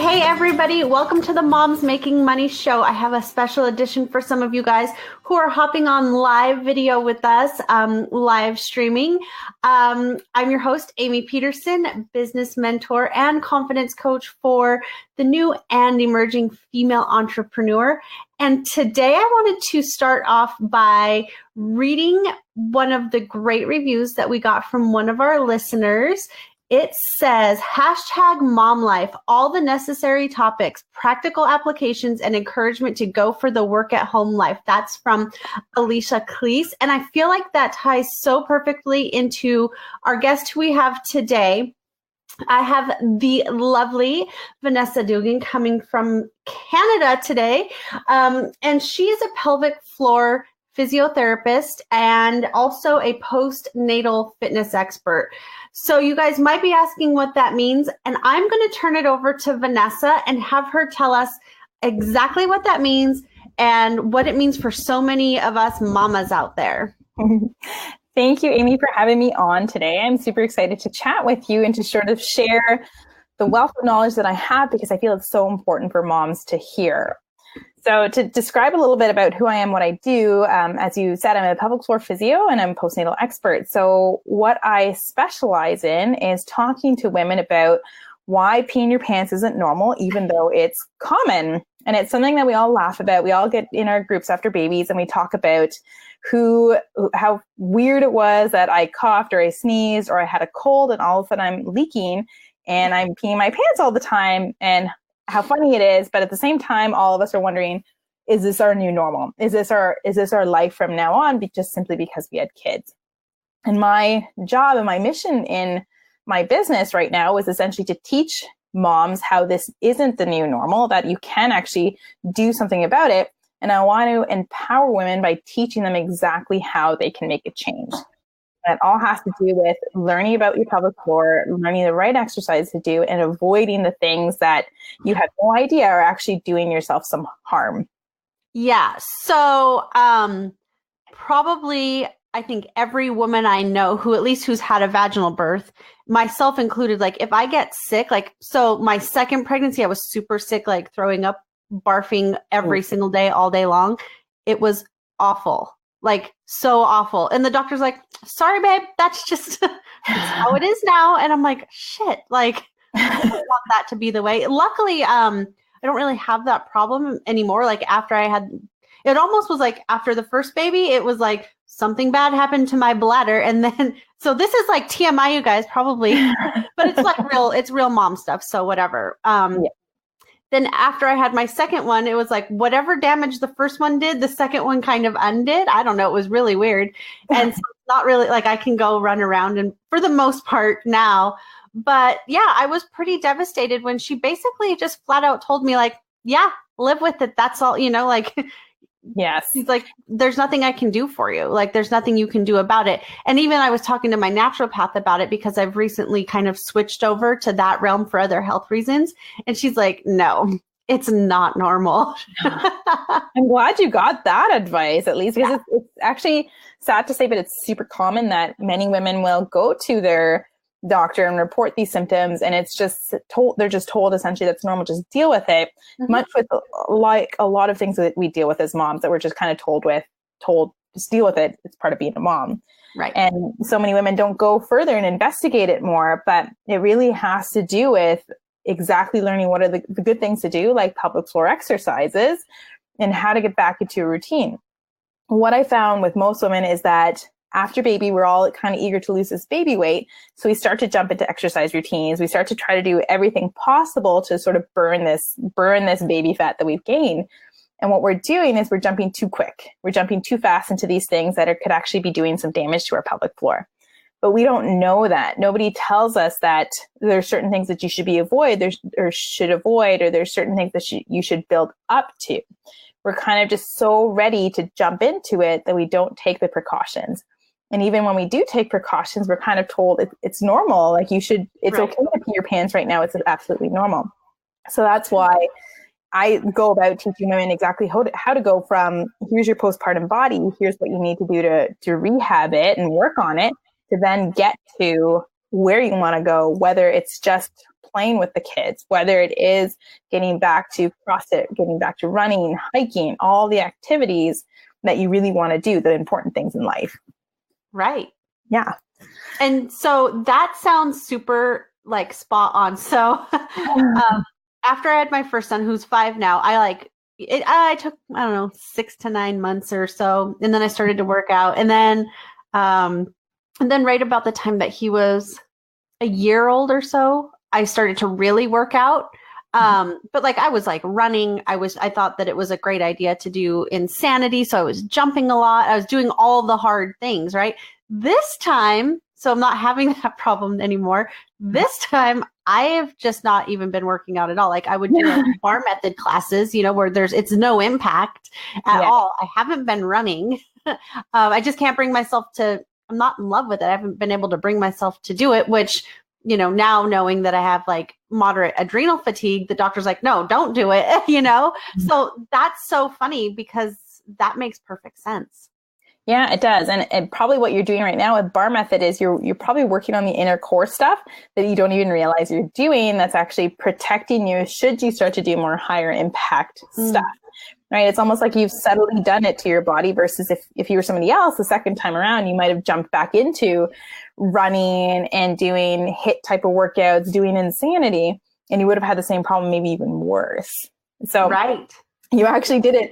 Hey everybody, welcome to the Moms Making Money Show. I have a special edition for some of you guys who are hopping on live video with us, live streaming. I'm your host, Amie Pederson, business mentor and confidence coach for the new and emerging female entrepreneur. And today I wanted to start off by reading one of the great reviews that we got from one of our listeners. It says, #MomLife, all the necessary topics, practical applications, and encouragement to go for the work at home life. That's from Alicia Cleese. And I feel like that ties so perfectly into our guest who we have today. I have the lovely Vanessa Dougan coming from Canada today. And she is a pelvic floor physiotherapist and also a postnatal fitness expert. So you guys might be asking what that means, and I'm going to turn it over to Vanessa and have her tell us exactly what that means and what it means for so many of us mamas out there. Thank you, Amie, for having me on today. I'm super excited to chat with you and to sort of share the wealth of knowledge that I have, because I feel it's so important for moms to hear. So to describe a little bit about who I am, what I do, as you said, I'm a pelvic floor physio and I'm a postnatal expert. So what I specialize in is talking to women about why peeing your pants isn't normal, even though it's common. And it's something that we all laugh about. We all get in our groups after babies and we talk about how weird it was that I coughed or I sneezed or I had a cold and all of a sudden I'm leaking and I'm peeing my pants all the time, and how funny it is. But at the same time, all of us are wondering, is this our new normal? Is this our life from now on? Just simply because we had kids. And my job and my mission in my business right now is essentially to teach moms how this isn't the new normal, that you can actually do something about it. And I want to empower women by teaching them exactly how they can make a change. That all has to do with learning about your pelvic floor, learning the right exercise to do, and avoiding the things that you have no idea are actually doing yourself some harm. Yeah. So probably I think every woman I know who's had a vaginal birth, myself included, like if I get sick, so my second pregnancy, I was super sick, like throwing up, barfing every single day, all day long. It was awful. Like so awful. And the doctor's like, sorry, babe, that's just that's how it is now. And I'm like, shit, like I don't want that to be the way. Luckily, I don't really have that problem anymore. Like after it almost was like after the first baby, it was like something bad happened to my bladder. And then, so this is like TMI, you guys probably, but it's like it's real mom stuff. So whatever. Yeah. Then after I had my second one, it was like whatever damage the first one did, the second one kind of undid. I don't know. It was really weird. And so it's not really like I can go run around and for the most part now. But yeah, I was pretty devastated when she basically just flat out told me like, yeah, live with it. That's all, like, yes. She's like, there's nothing I can do for you. Like, there's nothing you can do about it. And even I was talking to my naturopath about it because I've recently kind of switched over to that realm for other health reasons. And she's like, no, it's not normal. I'm glad you got that advice, at least, because it's actually sad to say, but it's super common that many women will go to their doctor and report these symptoms, and it's just they're just told essentially that's normal, just deal with it. Mm-hmm. Much with like a lot of things that we deal with as moms, that we're just kind of told just deal with it, it's part of being a mom, right? And so many women don't go further and investigate it more, but it really has to do with exactly learning what are the good things to do, like pelvic floor exercises, and how to get back into a routine. What I found with most women is that after baby, we're all kind of eager to lose this baby weight. So we start to jump into exercise routines. We start to try to do everything possible to sort of burn this baby fat that we've gained. And what we're doing is we're jumping too quick. We're jumping too fast into these things that could actually be doing some damage to our pelvic floor. But we don't know that. Nobody tells us that there's certain things that you should avoid, or there's certain things that you should build up to. We're kind of just so ready to jump into it that we don't take the precautions. And even when we do take precautions, we're kind of told it's normal. Like it's right. Okay to pee your pants right now. It's absolutely normal. So that's why I go about teaching women exactly how to go from here's your postpartum body, here's what you need to do to rehab it and work on it, to then get to where you want to go, whether it's just playing with the kids, whether it is getting back to CrossFit, getting back to running, hiking, all the activities that you really want to do, the important things in life. Right. Yeah. And so that sounds super like spot on. So after I had my first son, who's 5 now, I took, I don't know, 6 to 9 months or so. And then I started to work out. And then right about the time that he was a year old or so, I started to really work out. But like I was like running, I thought that it was a great idea to do Insanity. So I was jumping a lot. I was doing all the hard things, right? This time, so I'm not having that problem anymore. This time I have just not even been working out at all. Like I would do like bar method classes, where it's no impact at all. I haven't been running. I just can't bring myself I'm not in love with it. I haven't been able to bring myself to do it, which, now knowing that I have like moderate adrenal fatigue, the doctor's like, no, don't do it, So that's so funny because that makes perfect sense. Yeah, it does. And probably what you're doing right now with bar method is you're probably working on the inner core stuff that you don't even realize you're doing. That's actually protecting you should you start to do more higher impact stuff, right? It's almost like you've subtly done it to your body versus if you were somebody else the second time around, you might have jumped back into running and doing HIIT type of workouts, doing Insanity, and you would have had the same problem, maybe even worse. So right. You actually did it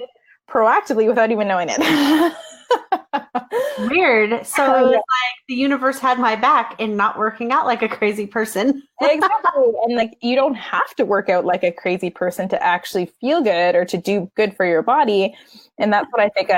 proactively without even knowing it. Weird. So it was like the universe had my back in not working out like a crazy person. Exactly. And like, you don't have to work out like a crazy person to actually feel good or to do good for your body. And that's what I think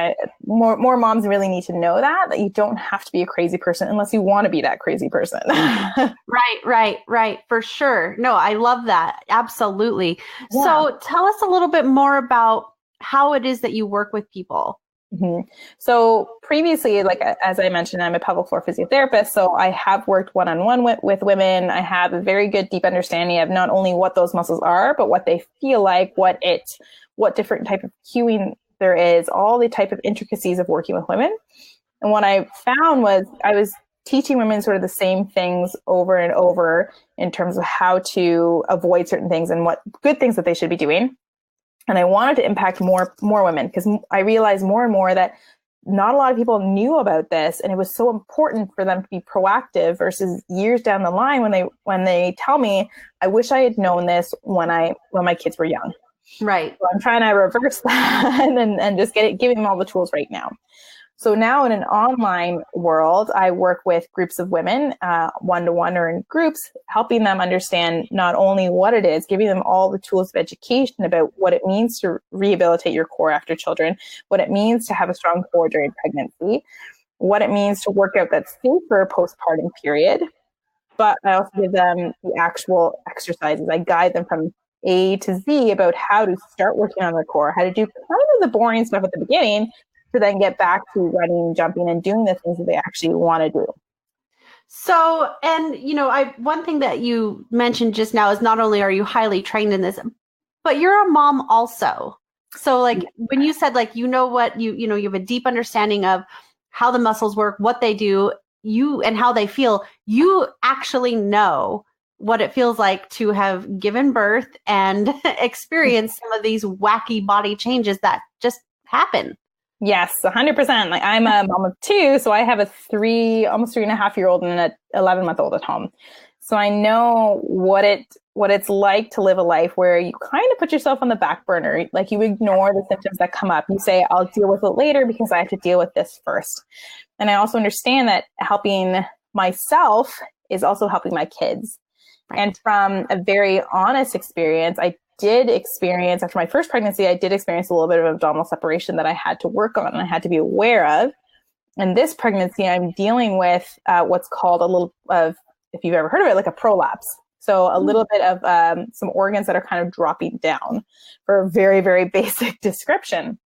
more moms really need to know, that you don't have to be a crazy person unless you want to be that crazy person. Right. For sure. No, I love that. Absolutely. Yeah. So tell us a little bit more about how it is that you work with people. Mm-hmm. So previously, like as I mentioned, I'm a pelvic floor physiotherapist. So I have worked one-on-one with women. I have a very good deep understanding of not only what those muscles are, but what they feel like, what different type of cueing there is, all the type of intricacies of working with women. And what I found was I was teaching women sort of the same things over and over in terms of how to avoid certain things and what good things that they should be doing. And I wanted to impact more women because I realized more and more that not a lot of people knew about this, and it was so important for them to be proactive versus years down the line when they tell me, I wish I had known this when my kids were young. Right. So I'm trying to reverse that and just giving them all the tools right now. So now in an online world, I work with groups of women, one-to-one or in groups, helping them understand not only what it is, giving them all the tools of education about what it means to rehabilitate your core after children, what it means to have a strong core during pregnancy, what it means to work out that's safe for a postpartum period. But I also give them the actual exercises. I guide them from A to Z about how to start working on their core, how to do kind of the boring stuff at the beginning, to then get back to running, jumping, and doing the things that they actually want to do. So, and one thing that you mentioned just now is not only are you highly trained in this, but you're a mom also. So like when you said like, what you have a deep understanding of how the muscles work, what they do, and how they feel, you actually know what it feels like to have given birth and experienced some of these wacky body changes that just happen. Yes, 100%. Like I'm a mom of 2, so I have a almost 3.5-year-old and an 11-month-old at home. So I know what it's like to live a life where you kind of put yourself on the back burner. Like you ignore the symptoms that come up. You say, I'll deal with it later because I have to deal with this first. And I also understand that helping myself is also helping my kids. Right. And from a very honest experience, after my first pregnancy, I did experience a little bit of abdominal separation that I had to work on and I had to be aware of. And this pregnancy, I'm dealing with what's called a little of, if you've ever heard of it, like a prolapse. So a little bit of some organs that are kind of dropping down, for a very, very basic description.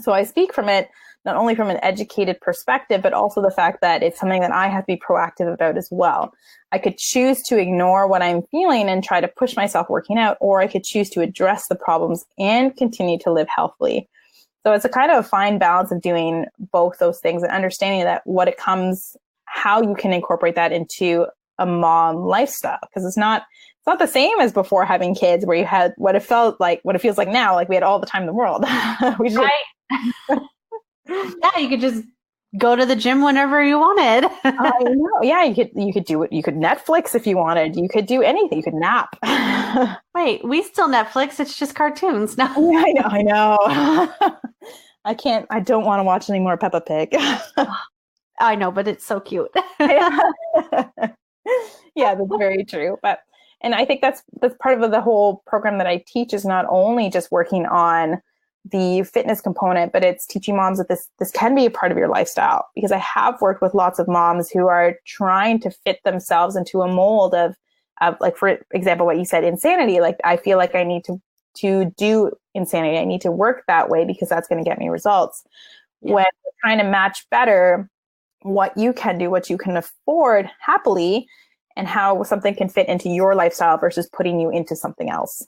So I speak from it, not only from an educated perspective, but also the fact that it's something that I have to be proactive about as well. I could choose to ignore what I'm feeling and try to push myself working out, or I could choose to address the problems and continue to live healthily. So it's a kind of a fine balance of doing both those things and understanding that how you can incorporate that into a mom lifestyle, because it's not the same as before having kids, where you had what it feels like now, like we had all the time in the world. We should. Right. Yeah, you could just go to the gym whenever you wanted. I know. Yeah, you could do it. You could Netflix if you wanted. You could do anything. You could nap. Wait, we still Netflix. It's just cartoons now. Yeah, I know. I don't want to watch any more Peppa Pig. I know, but it's so cute. Yeah, that's very true. And I think that's part of the whole program that I teach, is not only just working on the fitness component, but it's teaching moms that this can be a part of your lifestyle. Because I have worked with lots of moms who are trying to fit themselves into a mold of like, for example, what you said, insanity. Like, I feel like I need to do insanity. I need to work that way because that's going to get me results. Yeah. When we're trying to match better what you can do, what you can afford happily, and how something can fit into your lifestyle versus putting you into something else.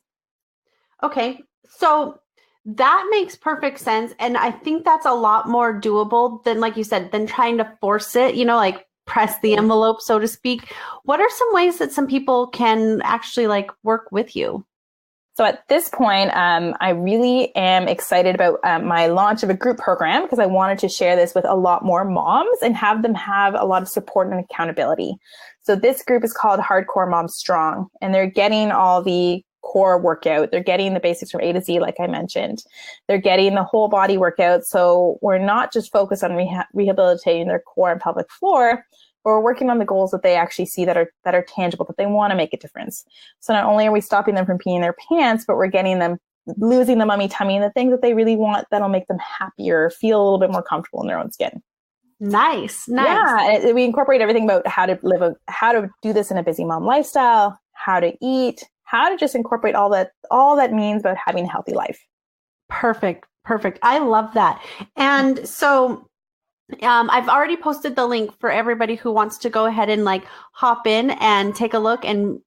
Okay. So that makes perfect sense. And I think that's a lot more doable than, like you said, than trying to force it, like press the envelope, so to speak. What are some ways that some people can actually like work with you? So at this point, I really am excited about my launch of a group program, because I wanted to share this with a lot more moms and have them have a lot of support and accountability. So this group is called Hardcore Moms Strong, and they're getting all the core workout. They're getting the basics from A to Z, like I mentioned. They're getting the whole body workout. So we're not just focused on rehabilitating their core and pelvic floor, but we're working on the goals that they actually see that are tangible, that they want to make a difference. So not only are we stopping them from peeing their pants, but we're getting them losing the mummy tummy and the things that they really want that'll make them happier, feel a little bit more comfortable in their own skin. Nice. Yeah, and we incorporate everything about how to do this in a busy mom lifestyle, how to eat, how to just incorporate all that means about having a healthy life. Perfect. I love that. And so I've already posted the link for everybody who wants to go ahead and like hop in and take a look and,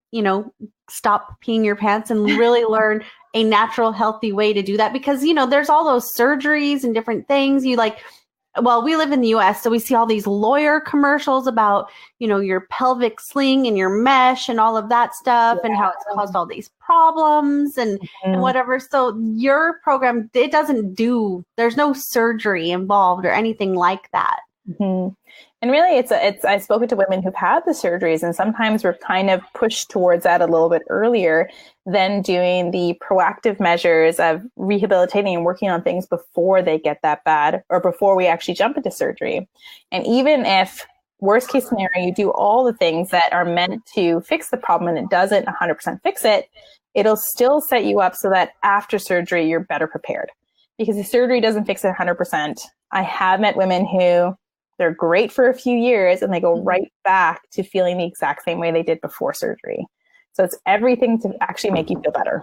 stop peeing your pants and really learn a natural, healthy way to do that. Because, there's all those surgeries and different things we live in the US, so we see all these lawyer commercials about, your pelvic sling and your mesh and all of that stuff, and how it's caused all these problems and whatever. So your program, there's no surgery involved or anything like that. Mm-hmm. And really I've spoken to women who've had the surgeries, and sometimes we're kind of pushed towards that a little bit earlier than doing the proactive measures of rehabilitating and working on things before they get that bad or before we actually jump into surgery. And even if worst case scenario, you do all the things that are meant to fix the problem and it doesn't 100% fix it, it'll still set you up so that after surgery, you're better prepared. Because the surgery doesn't fix it 100%. I have met women who they're great for a few years and they go right back to feeling the exact same way they did before surgery. So it's everything to actually make you feel better.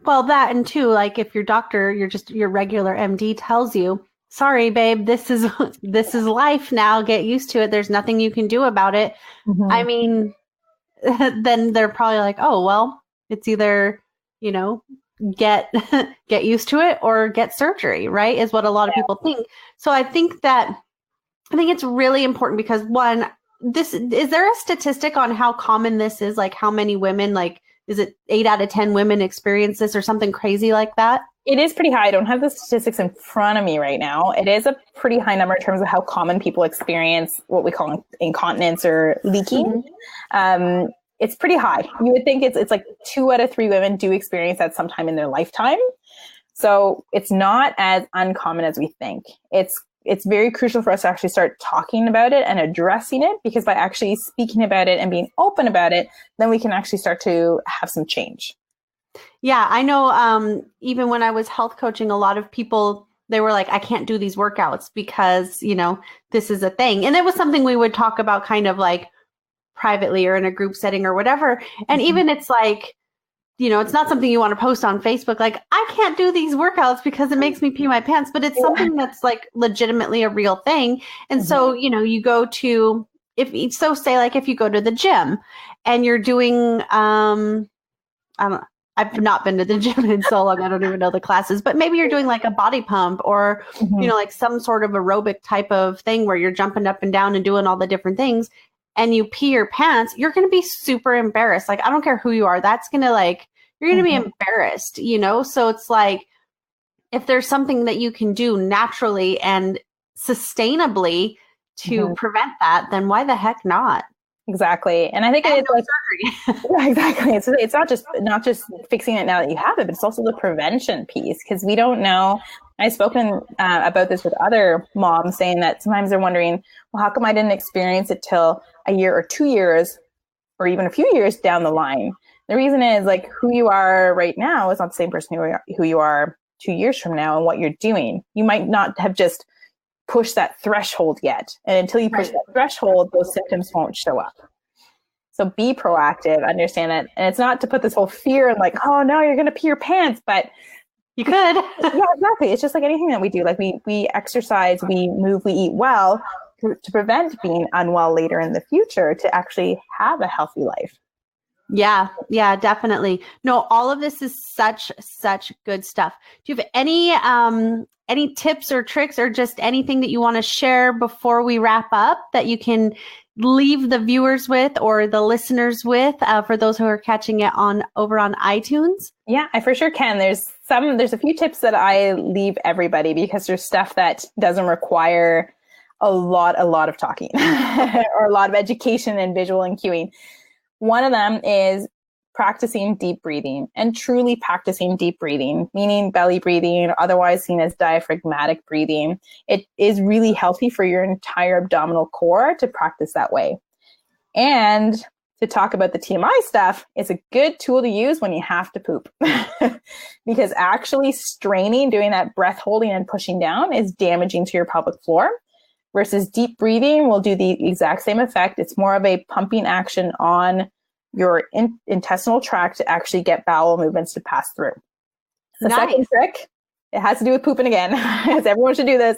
Well, that, and too, like if your doctor, your regular MD tells you, sorry, babe, this is life now, get used to it, there's nothing you can do about it. Mm-hmm. I mean, then they're probably like, oh, well, it's either, get used to it or get surgery, right? Is what a lot of people think. So I think it's really important because, one, is there a statistic on how common this is? Like how many women, like, is it 8 out of 10 women experience this or something crazy like that? It is pretty high. I don't have the statistics in front of me right now. It is a pretty high number in terms of how common people experience what we call incontinence or leaking. Mm-hmm. It's pretty high. You would think it's like 2 out of 3 women do experience that sometime in their lifetime. So it's not as uncommon as we think. It's very crucial for us to actually start talking about it and addressing it, because by actually speaking about it and being open about it, then we can actually start to have some change. Yeah, I know even when I was health coaching, a lot of people, they were like, I can't do these workouts because, this is a thing. And it was something we would talk about kind of like privately or in a group setting or whatever. And even it's like, it's not something you want to post on Facebook. Like, I can't do these workouts because it makes me pee my pants, but it's something that's like legitimately a real thing. And so, you go to, if you go to the gym and you're doing, I've not been to the gym in so long, I don't even know the classes, but maybe you're doing like a body pump or, like some sort of aerobic type of thing where you're jumping up and down and doing all the different things. and you pee your pants, you're going to be super embarrassed. Like, I don't care who you are. That's going to you're going to be embarrassed, So it's like, if there's something that you can do naturally and sustainably to prevent that, then why the heck not? Exactly. And I think it's yeah, exactly. It's not just fixing it now that you have it, but it's also the prevention piece, because we don't know. I've spoken about this with other moms, saying that sometimes they're wondering, well, how come I didn't experience it till a year or 2 years or even a few years down the line? The reason is, like, who you are right now is not the same person who you are 2 years from now, and what you're doing. You might not have just pushed that threshold yet. And until you push that threshold, those symptoms won't show up. So be proactive, understand that. And it's not to put this whole fear in, like, oh no, you're going to pee your pants, but you could. Yeah, exactly. It's just like anything that we do. Like we exercise, we move, we eat well to prevent being unwell later in the future, to actually have a healthy life. Yeah, definitely. No, all of this is such good stuff. Do you have any tips or tricks or just anything that you want to share before we wrap up that you can leave the viewers with or the listeners with for those who are catching it over on iTunes? Yeah, I for sure can. There's a few tips that I leave everybody, because there's stuff that doesn't require a lot of talking or a lot of education and visual and cueing. One of them is practicing deep breathing, and truly practicing deep breathing, meaning belly breathing, or otherwise seen as diaphragmatic breathing. It is really healthy for your entire abdominal core to practice that way. And to talk about the TMI stuff, it's a good tool to use when you have to poop, because actually straining, doing that breath holding and pushing down, is damaging to your pelvic floor. Versus deep breathing will do the exact same effect. It's more of a pumping action on your intestinal tract to actually get bowel movements to pass through. The second trick, it has to do with pooping again, as everyone should do this,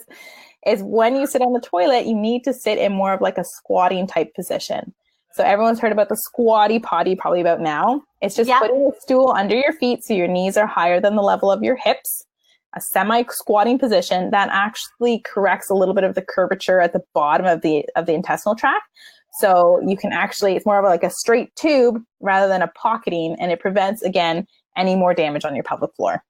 is when you sit on the toilet, you need to sit in more of like a squatting type position. So everyone's heard about the squatty potty probably about now. It's just putting the stool under your feet so your knees are higher than the level of your hips. A semi-squatting position that actually corrects a little bit of the curvature at the bottom of the intestinal tract. So you can actually, it's more of like a straight tube rather than a pocketing, and it prevents, again, any more damage on your pelvic floor.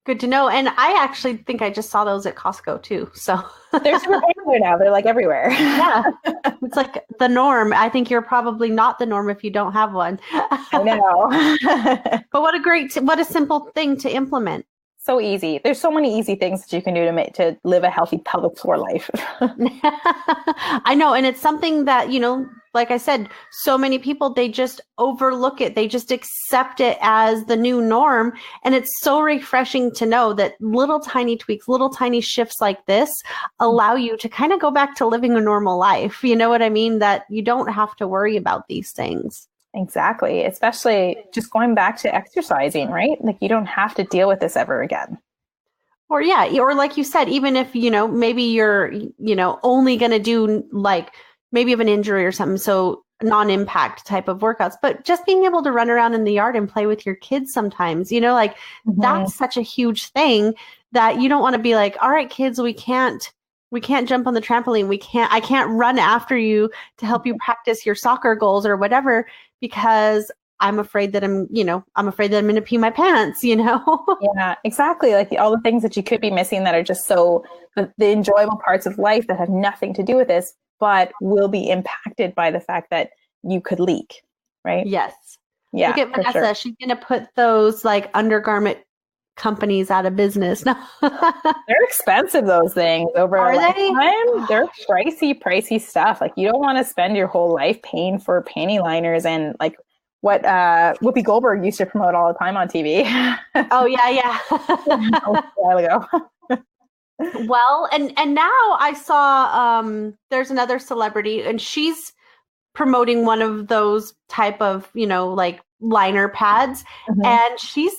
Good to know. And I actually think I just saw those at Costco too. So they're super popular now. They're like everywhere. Yeah. It's like the norm. I think you're probably not the norm if you don't have one. I know. But what a simple thing to implement. So easy. There's so many easy things that you can do to live a healthy pelvic floor life. I know. And it's something that, like I said, so many people, they just overlook it. They just accept it as the new norm. And it's so refreshing to know that little tiny tweaks, little tiny shifts like this allow you to kind of go back to living a normal life. You know what I mean? That you don't have to worry about these things. Exactly. Especially just going back to exercising, right? Like, you don't have to deal with this ever again. Or like you said, even if, maybe you're, only going to do like maybe you have an injury or something. So non-impact type of workouts, but just being able to run around in the yard and play with your kids sometimes, that's such a huge thing that you don't want to be like, all right, kids, we can't jump on the trampoline. I can't run after you to help you practice your soccer goals or whatever, because I'm afraid that I'm going to pee my pants, Yeah, exactly. Like all the things that you could be missing that are just so the enjoyable parts of life that have nothing to do with this, but will be impacted by the fact that you could leak, right? Yes. Yeah. Look at Vanessa. Sure. She's going to put those like undergarment companies out of business. They're expensive, those things. They're pricey stuff. Like, you don't want to spend your whole life paying for panty liners and like what Whoopi Goldberg used to promote all the time on TV. Oh yeah. A while ago. Well, and now I saw there's another celebrity, and she's promoting one of those type of like liner pads, and she's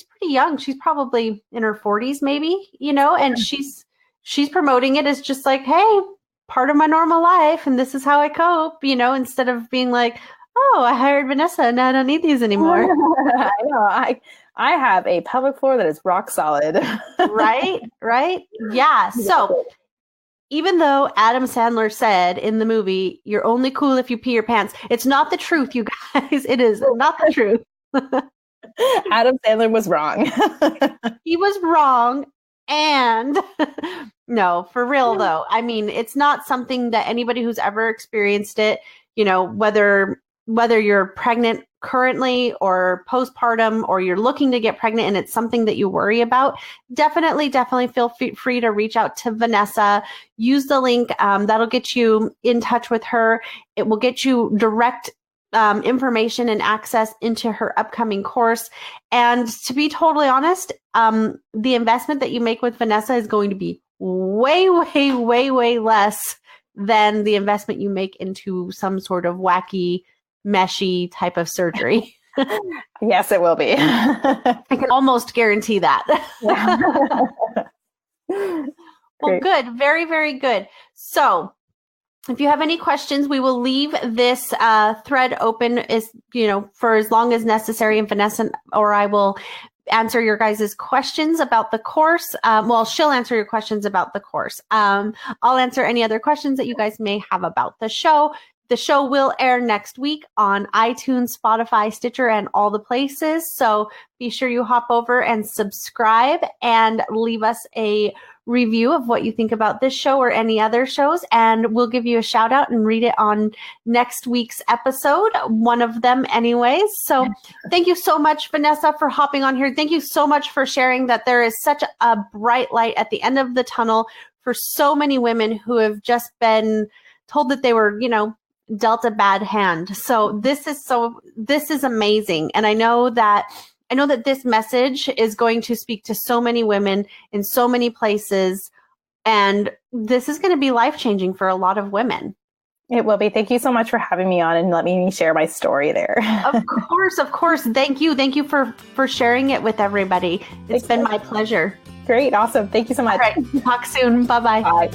pretty young. She's probably in her 40s, maybe, and she's promoting it as just like, hey, part of my normal life, and this is how I cope, instead of being like, oh, I hired Vanessa and I don't need these anymore. I know. I have a pelvic floor that is rock solid. Right. Yeah. So even though Adam Sandler said in the movie, you're only cool if you pee your pants, it's not the truth, you guys. It is not the truth. Adam Sandler was wrong. He was wrong. And no, for real though. I mean, it's not something that anybody who's ever experienced it, whether you're pregnant currently or postpartum, or you're looking to get pregnant and it's something that you worry about, definitely feel free to reach out to Vanessa. Use the link. That'll get you in touch with her. It will get you direct information and access into her upcoming course. And to be totally honest, the investment that you make with Vanessa is going to be way, way, way, way less than the investment you make into some sort of wacky, meshy type of surgery. Yes, it will be. I can almost guarantee that. Well, good. Very, very good. So if you have any questions, we will leave this thread open for as long as necessary, and Vanessa or I will answer your guys' questions about the course. She'll answer your questions about the course. I'll answer any other questions that you guys may have about the show. The show will air next week on iTunes, Spotify, Stitcher, and all the places. So be sure you hop over and subscribe and leave us a review of what you think about this show or any other shows. And we'll give you a shout out and read it on next week's episode, one of them anyways. So thank you so much, Vanessa, for hopping on here. Thank you so much for sharing that there is such a bright light at the end of the tunnel for so many women who have just been told that they were, dealt a bad hand. So this is amazing. And I know that this message is going to speak to so many women in so many places. And this is going to be life-changing for a lot of women. It will be. Thank you so much for having me on and letting me share my story there. Of course. Thank you. Thank you for sharing it with everybody. It's been my pleasure. Great. Awesome. Thank you so much. All right. Talk soon. Bye-bye. Bye.